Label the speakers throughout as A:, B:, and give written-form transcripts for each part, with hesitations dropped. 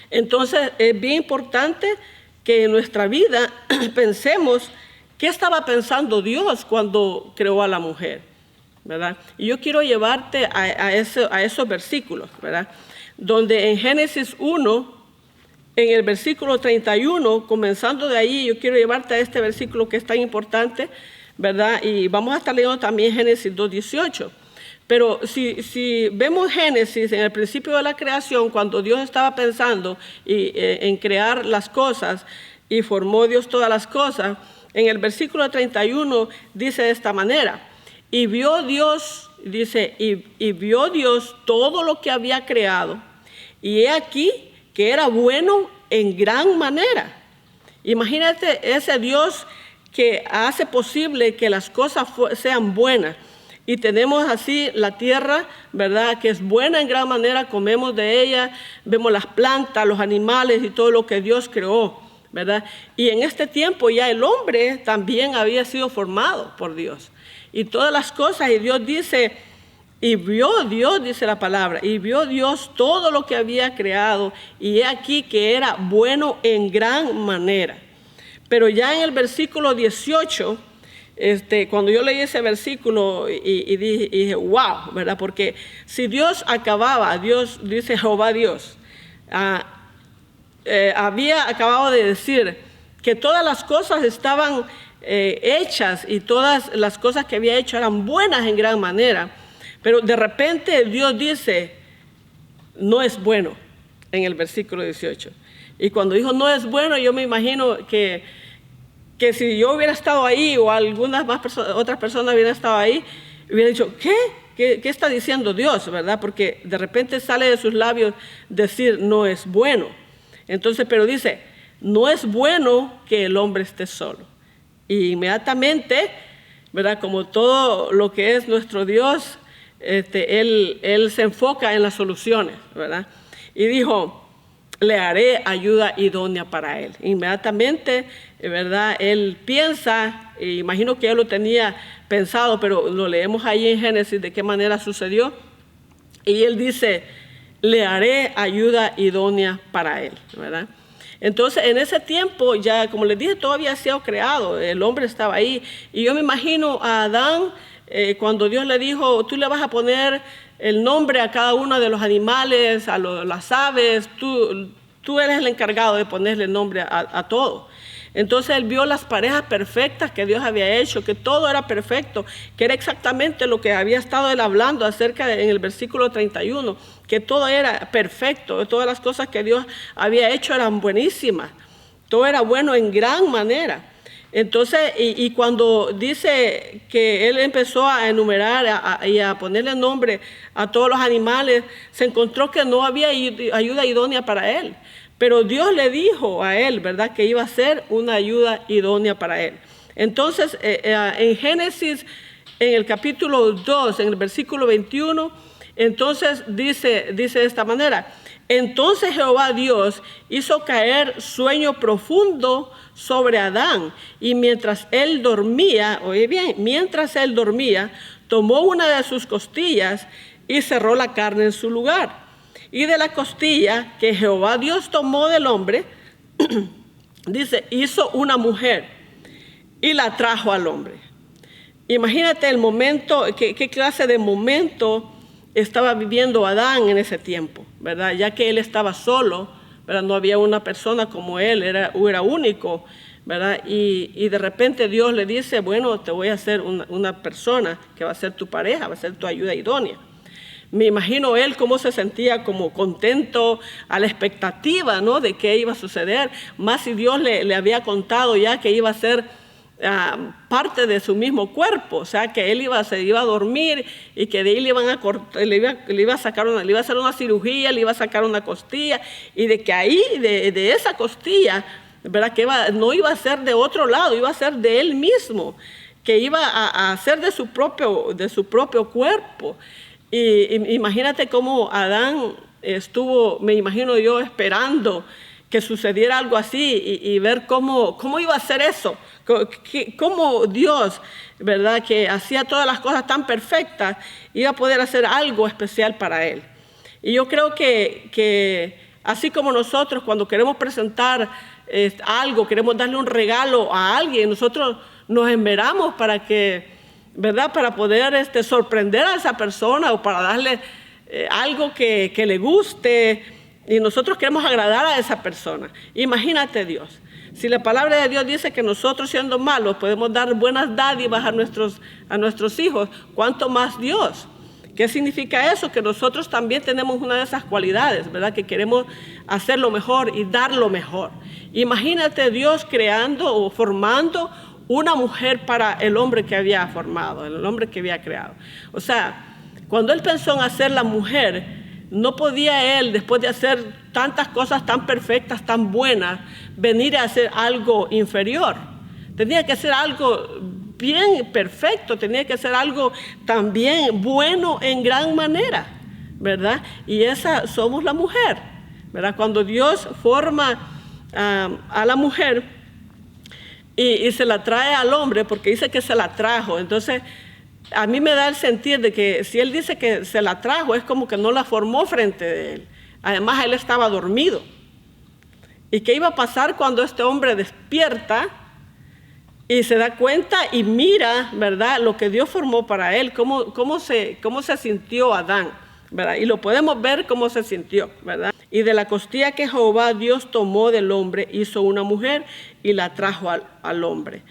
A: Entonces es bien importante que en nuestra vida pensemos qué estaba pensando Dios cuando creó a la mujer, ¿verdad? Y yo quiero llevarte a esos versículos, ¿verdad? Donde en Génesis 1, en el versículo 31, comenzando de ahí, yo quiero llevarte a este versículo que es tan importante, ¿verdad? Y vamos a estar leyendo también Génesis 2:18. Pero si vemos Génesis, en el principio de la creación, cuando Dios estaba pensando en crear las cosas y formó Dios todas las cosas, en el versículo 31 dice de esta manera: y vio Dios, dice, y vio Dios todo lo que había creado, y he aquí que era bueno en gran manera. Imagínate ese Dios que hace posible que las cosas sean buenas. Y tenemos así la tierra, ¿verdad?, que es buena en gran manera, comemos de ella, vemos las plantas, los animales y todo lo que Dios creó, ¿verdad? Y en este tiempo ya el hombre también había sido formado por Dios. Y todas las cosas, y Dios dice, y vio Dios, dice la palabra, y vio Dios todo lo que había creado, y he aquí que era bueno en gran manera. Pero ya en el versículo 18, cuando yo leí ese versículo y dije, wow, ¿verdad? Porque si Dios acababa, Dios, dice Jehová Dios, había acabado de decir que todas las cosas estaban hechas y todas las cosas que había hecho eran buenas en gran manera, pero de repente Dios dice, no es bueno, en el versículo 18. Y cuando dijo no es bueno, yo me imagino que si yo hubiera estado ahí o algunas otras personas hubieran estado ahí, hubieran dicho, ¿qué está diciendo Dios? ¿Verdad? Porque de repente sale de sus labios decir no es bueno. Entonces, pero dice, no es bueno que el hombre esté solo. Y inmediatamente, ¿verdad? Como todo lo que es nuestro Dios, él se enfoca en las soluciones, ¿verdad? Y dijo, le haré ayuda idónea para él. Inmediatamente, ¿verdad? Él piensa, imagino que él lo tenía pensado, pero lo leemos ahí en Génesis de qué manera sucedió. Y él dice, le haré ayuda idónea para él, ¿verdad? Entonces, en ese tiempo, ya como les dije, todo había sido creado, el hombre estaba ahí. Y yo me imagino a Adán, cuando Dios le dijo, tú le vas a poner el nombre a cada uno de los animales, a las aves, tú eres el encargado de ponerle nombre a todo. Entonces él vio las parejas perfectas que Dios había hecho, que todo era perfecto, que era exactamente lo que había estado él hablando en el versículo 31, que todo era perfecto, todas las cosas que Dios había hecho eran buenísimas, todo era bueno en gran manera. Entonces, y cuando dice que él empezó a enumerar y a ponerle nombre a todos los animales, se encontró que no había ayuda idónea para él. Pero Dios le dijo a él, ¿verdad?, que iba a ser una ayuda idónea para él. Entonces, en Génesis, en el capítulo 2, en el versículo 21, entonces dice de esta manera, entonces Jehová Dios hizo caer sueño profundo sobre Adán, y mientras él dormía, oye bien, mientras él dormía, tomó una de sus costillas y cerró la carne en su lugar. Y de la costilla que Jehová Dios tomó del hombre, dice, hizo una mujer y la trajo al hombre. Imagínate el momento, qué clase de momento estaba viviendo Adán en ese tiempo, ¿verdad? Ya que él estaba solo, ¿verdad? No había una persona como él, era único, ¿verdad? Y de repente Dios le dice, bueno, te voy a hacer una persona que va a ser tu pareja, va a ser tu ayuda idónea. Me imagino él cómo se sentía, como contento, a la expectativa, ¿no?, de qué iba a suceder, más si Dios le había contado ya que iba a ser parte de su mismo cuerpo, o sea, que él se iba a dormir y que de ahí le iba a hacer una cirugía, le iba a sacar una costilla, y de que ahí, de esa costilla, ¿verdad?, que no iba a ser de otro lado, iba a ser de él mismo, que iba a hacer de su propio cuerpo. Y imagínate cómo Adán estuvo, me imagino yo, esperando que sucediera algo así y ver cómo iba a ser eso, cómo Dios, ¿verdad?, que hacía todas las cosas tan perfectas, iba a poder hacer algo especial para él. Y yo creo que Así como nosotros cuando queremos presentar algo, queremos darle un regalo a alguien, nosotros nos esmeramos para que, ¿verdad? Para poder sorprender a esa persona o para darle algo que le guste, y nosotros queremos agradar a esa persona. Imagínate Dios. Si la palabra de Dios dice que nosotros siendo malos podemos dar buenas dádivas a nuestros hijos, ¿cuánto más Dios? ¿Qué significa eso? Que nosotros también tenemos una de esas cualidades, ¿verdad? Que queremos hacer lo mejor y dar lo mejor. Imagínate Dios creando o formando una mujer para el hombre que había formado, el hombre que había creado. O sea, cuando Él pensó en hacer la mujer, no podía Él, después de hacer tantas cosas tan perfectas, tan buenas, venir a hacer algo inferior. Tenía que hacer algo bien perfecto, tenía que ser algo también bueno en gran manera, ¿verdad? Y esa somos la mujer, ¿verdad? Cuando Dios forma a la mujer y se la trae al hombre, porque dice que se la trajo, entonces a mí me da el sentir de que si Él dice que se la trajo, es como que no la formó frente de Él. Además, Él estaba dormido. ¿Y qué iba a pasar cuando este hombre despierta y se da cuenta y mira, ¿verdad?, lo que Dios formó para él, cómo se sintió Adán, ¿verdad? Y lo podemos ver cómo se sintió, ¿verdad? Y de la costilla que Jehová Dios tomó del hombre, hizo una mujer y la trajo al hombre.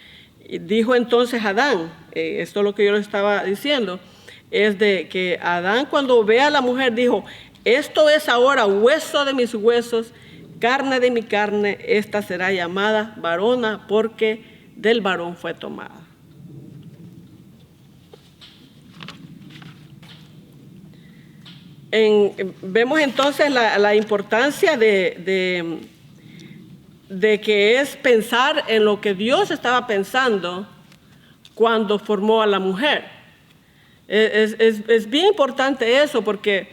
A: Y dijo entonces Adán, esto es lo que yo le estaba diciendo, es de que Adán cuando ve a la mujer dijo, esto es ahora hueso de mis huesos, carne de mi carne, esta será llamada varona porque del varón fue tomada. Vemos entonces la importancia de que es pensar en lo que Dios estaba pensando cuando formó a la mujer. Es bien importante eso, porque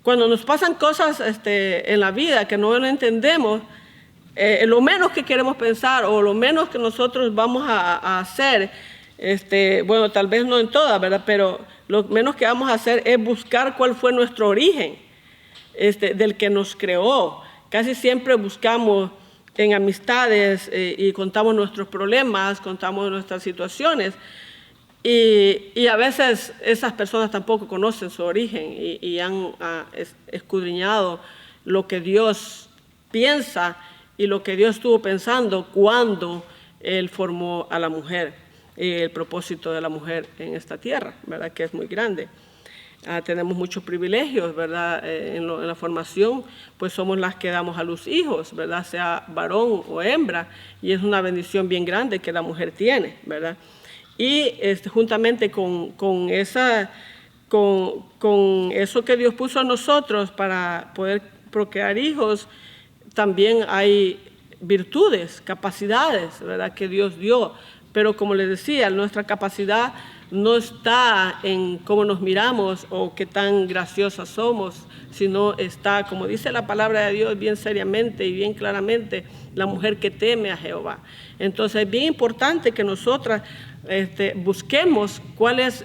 A: cuando nos pasan cosas en la vida que no entendemos, lo menos que queremos pensar o lo menos que nosotros vamos a hacer, bueno, tal vez no en todas, ¿verdad? Pero lo menos que vamos a hacer es buscar cuál fue nuestro origen, del que nos creó. Casi siempre buscamos en amistades y contamos nuestros problemas, contamos nuestras situaciones, y a veces esas personas tampoco conocen su origen y han escudriñado lo que Dios piensa y lo que Dios estuvo pensando cuando Él formó a la mujer, el propósito de la mujer en esta tierra, ¿verdad? Que es muy grande. Tenemos muchos privilegios, ¿verdad? En la formación, pues somos las que damos a los hijos, ¿verdad? Sea varón o hembra, y es una bendición bien grande que la mujer tiene, ¿verdad? Y juntamente con eso que Dios puso a nosotros para poder procrear hijos, también hay virtudes, capacidades, ¿verdad?, que Dios dio. Pero como les decía, nuestra capacidad no está en cómo nos miramos o qué tan graciosas somos, sino está, como dice la palabra de Dios bien seriamente y bien claramente, la mujer que teme a Jehová. Entonces es bien importante que nosotras busquemos cuál es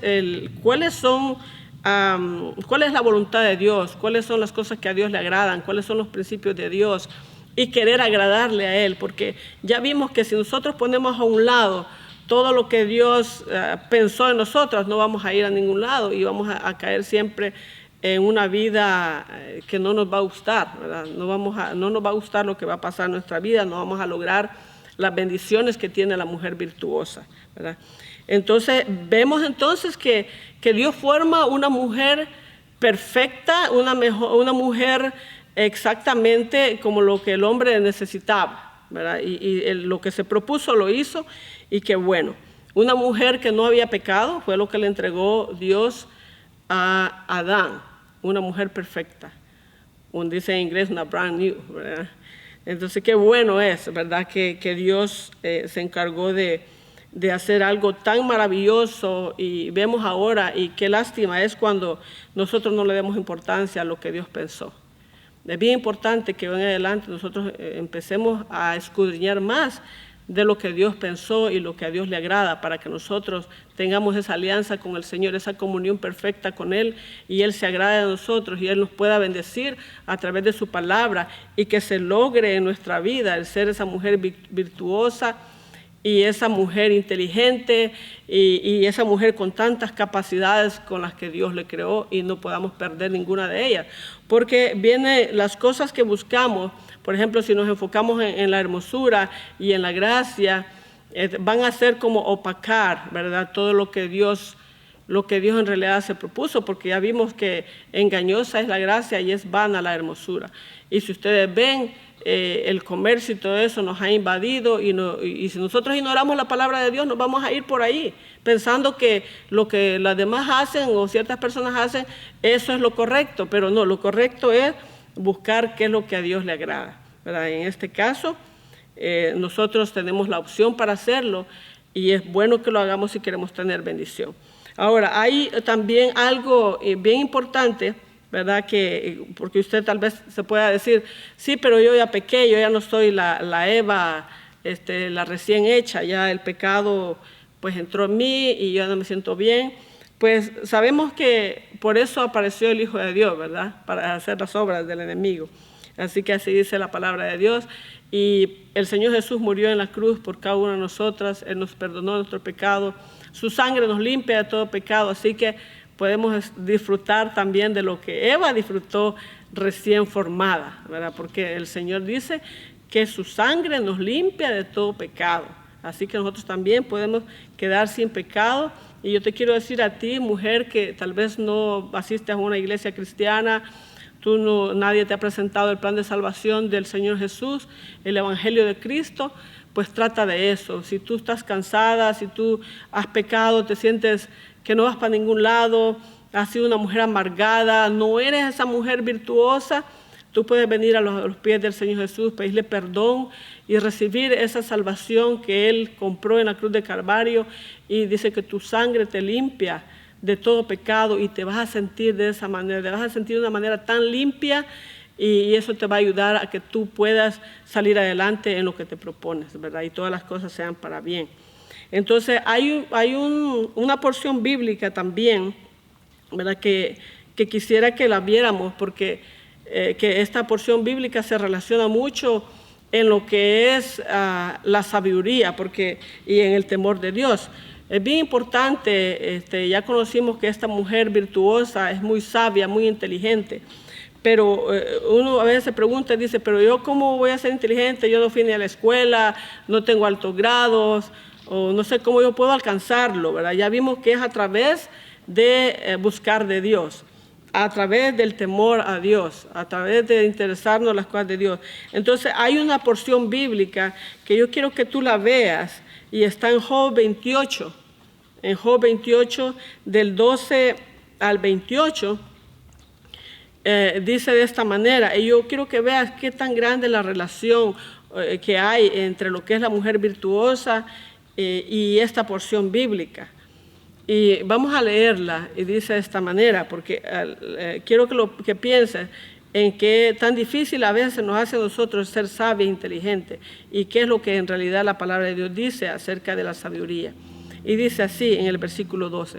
A: la voluntad de Dios, cuáles son las cosas que a Dios le agradan, cuáles son los principios de Dios, y querer agradarle a Él, porque ya vimos que si nosotros ponemos a un lado todo lo que Dios pensó en nosotros, no vamos a ir a ningún lado y vamos a caer siempre en una vida que no nos va a gustar, ¿verdad? No nos va a gustar lo que va a pasar en nuestra vida, no vamos a lograr las bendiciones que tiene la mujer virtuosa, ¿verdad? Entonces, vemos entonces que Dios forma una mujer perfecta, una mujer exactamente como lo que el hombre necesitaba, ¿verdad? Y lo que se propuso lo hizo, y qué bueno. Una mujer que no había pecado fue lo que le entregó Dios a Adán, una mujer perfecta. Dice en inglés una brand new, ¿verdad? Entonces qué bueno es, ¿verdad?, que Dios se encargó de hacer algo tan maravilloso, y vemos ahora, y qué lástima es cuando nosotros no le demos importancia a lo que Dios pensó. Es bien importante que en adelante nosotros empecemos a escudriñar más de lo que Dios pensó y lo que a Dios le agrada, para que nosotros tengamos esa alianza con el Señor, esa comunión perfecta con Él, y Él se agrade de nosotros y Él nos pueda bendecir a través de su palabra, y que se logre en nuestra vida el ser esa mujer virtuosa y esa mujer inteligente y esa mujer con tantas capacidades con las que Dios le creó, y no podamos perder ninguna de ellas. Porque vienen las cosas que buscamos, por ejemplo, si nos enfocamos en la hermosura y en la gracia, van a ser como opacar, ¿verdad?, todo lo que Dios en realidad se propuso, porque ya vimos que engañosa es la gracia y es vana la hermosura. Y si ustedes ven, el comercio y todo eso nos ha invadido, y si nosotros ignoramos la palabra de Dios, nos vamos a ir por ahí pensando que lo que las demás hacen o ciertas personas hacen, eso es lo correcto, pero no, lo correcto es buscar qué es lo que a Dios le agrada, ¿verdad? En este caso, nosotros tenemos la opción para hacerlo, y es bueno que lo hagamos si queremos tener bendición. Ahora, hay también algo bien importante, ¿verdad? Porque usted tal vez se pueda decir, sí, pero yo ya pequé, yo ya no soy la Eva, la recién hecha, ya el pecado pues entró en mí y yo no me siento bien. Pues sabemos que por eso apareció el Hijo de Dios, ¿verdad?, para hacer las obras del enemigo. Así que así dice la palabra de Dios. Y el Señor Jesús murió en la cruz por cada una de nosotras, Él nos perdonó nuestro pecado, su sangre nos limpia de todo pecado, así que podemos disfrutar también de lo que Eva disfrutó recién formada, ¿verdad? Porque el Señor dice que su sangre nos limpia de todo pecado. Así que nosotros también podemos quedar sin pecado. Y yo te quiero decir a ti, mujer, que tal vez no asistes a una iglesia cristiana, nadie te ha presentado el plan de salvación del Señor Jesús, el Evangelio de Cristo, pues trata de eso. Si tú estás cansada, si tú has pecado, te sientes que no vas para ningún lado, has sido una mujer amargada, no eres esa mujer virtuosa, tú puedes venir a los pies del Señor Jesús, pedirle perdón y recibir esa salvación que Él compró en la cruz de Calvario, y dice que tu sangre te limpia de todo pecado y te vas a sentir de esa manera, te vas a sentir de una manera tan limpia, y eso te va a ayudar a que tú puedas salir adelante en lo que te propones, ¿verdad? Y todas las cosas sean para bien. Entonces hay una porción bíblica también, ¿verdad?, que quisiera que la viéramos, porque que esta porción bíblica se relaciona mucho en lo que es la sabiduría y en el temor de Dios. Es bien importante, ya conocimos que esta mujer virtuosa es muy sabia, muy inteligente, pero uno a veces se pregunta y dice, pero yo ¿cómo voy a ser inteligente? Yo no fui ni a la escuela, no tengo altos grados, o no sé cómo yo puedo alcanzarlo, ¿verdad? Ya vimos que es a través de buscar de Dios, a través del temor a Dios, a través de interesarnos en las cosas de Dios. Entonces hay una porción bíblica que yo quiero que tú la veas, y está en Job 28, del 12 al 28, dice de esta manera, y yo quiero que veas qué tan grande es la relación que hay entre lo que es la mujer virtuosa y esta porción bíblica. Y vamos a leerla, y dice de esta manera, porque quiero que pienses en qué tan difícil a veces nos hace a nosotros ser sabios e inteligentes, y qué es lo que en realidad la palabra de Dios dice acerca de la sabiduría. Y dice así en el versículo 12,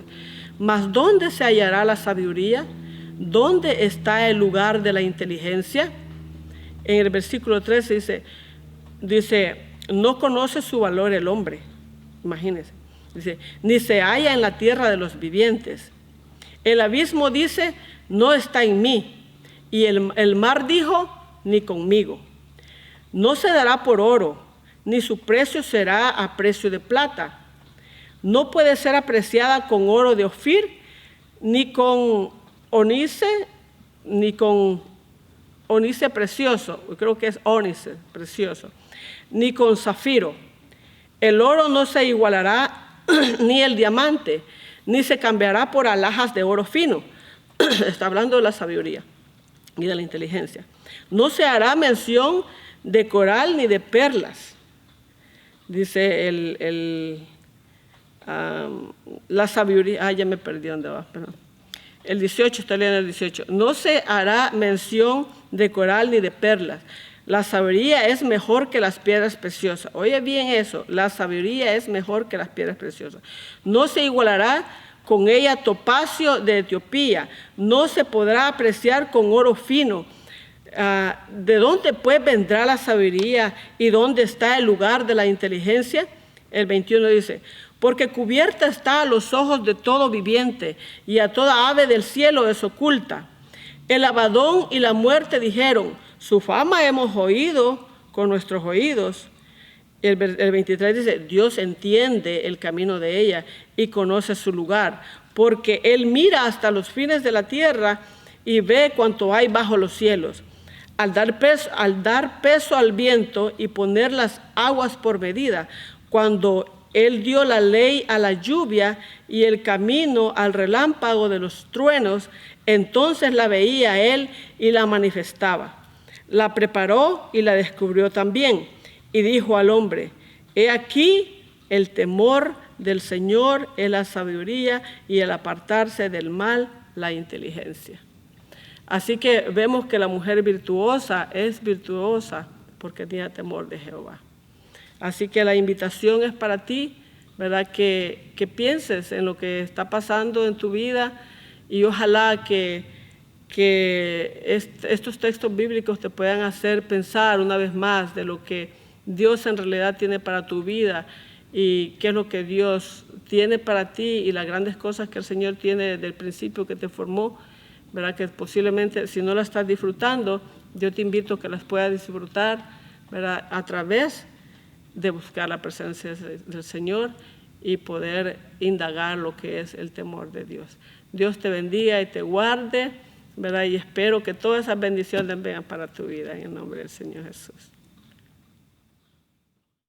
A: ¿mas dónde se hallará la sabiduría? ¿Dónde está el lugar de la inteligencia? En el versículo 13 dice, no conoce su valor el hombre, imagínense, dice, ni se halla en la tierra de los vivientes. El abismo dice, no está en mí, y el mar dijo, ni conmigo. No se dará por oro, ni su precio será a precio de plata. No puede ser apreciada con oro de Ofir, ni con ónice, precioso, creo que es ónice, precioso, ni con zafiro. El oro no se igualará, ni el diamante, ni se cambiará por alhajas de oro fino. Está hablando de la sabiduría y de la inteligencia. No se hará mención de coral ni de perlas. Dice la sabiduría, ya me perdí dónde va, perdón. El 18, estoy leyendo el 18. No se hará mención de coral ni de perlas. La sabiduría es mejor que las piedras preciosas. Oye bien eso, la sabiduría es mejor que las piedras preciosas. No se igualará con ella topacio de Etiopía, no se podrá apreciar con oro fino. ¿De dónde pues vendrá la sabiduría y dónde está el lugar de la inteligencia? El 21 dice, porque cubierta está a los ojos de todo viviente y a toda ave del cielo es oculta. El Abadón y la muerte dijeron, su fama hemos oído con nuestros oídos. El 23 dice, Dios entiende el camino de ella y conoce su lugar, porque Él mira hasta los fines de la tierra y ve cuanto hay bajo los cielos. Al dar peso al viento y poner las aguas por medida, cuando Él dio la ley a la lluvia y el camino al relámpago de los truenos, entonces la veía Él y la manifestaba. La preparó y la descubrió también. Y dijo al hombre, he aquí el temor del Señor es la sabiduría y el apartarse del mal la inteligencia. Así que vemos que la mujer virtuosa es virtuosa porque tiene temor de Jehová. Así que la invitación es para ti, ¿verdad? Que pienses en lo que está pasando en tu vida y ojalá que estos textos bíblicos te puedan hacer pensar una vez más de lo que Dios en realidad tiene para tu vida y qué es lo que Dios tiene para ti y las grandes cosas que el Señor tiene desde el principio que te formó, ¿verdad? Que posiblemente si no las estás disfrutando, yo te invito a que las puedas disfrutar, ¿verdad? A través de buscar la presencia del Señor y poder indagar lo que es el temor de Dios. Dios te bendiga y te guarde, ¿verdad? Y espero que todas esas bendiciones vengan para tu vida en el nombre del Señor Jesús.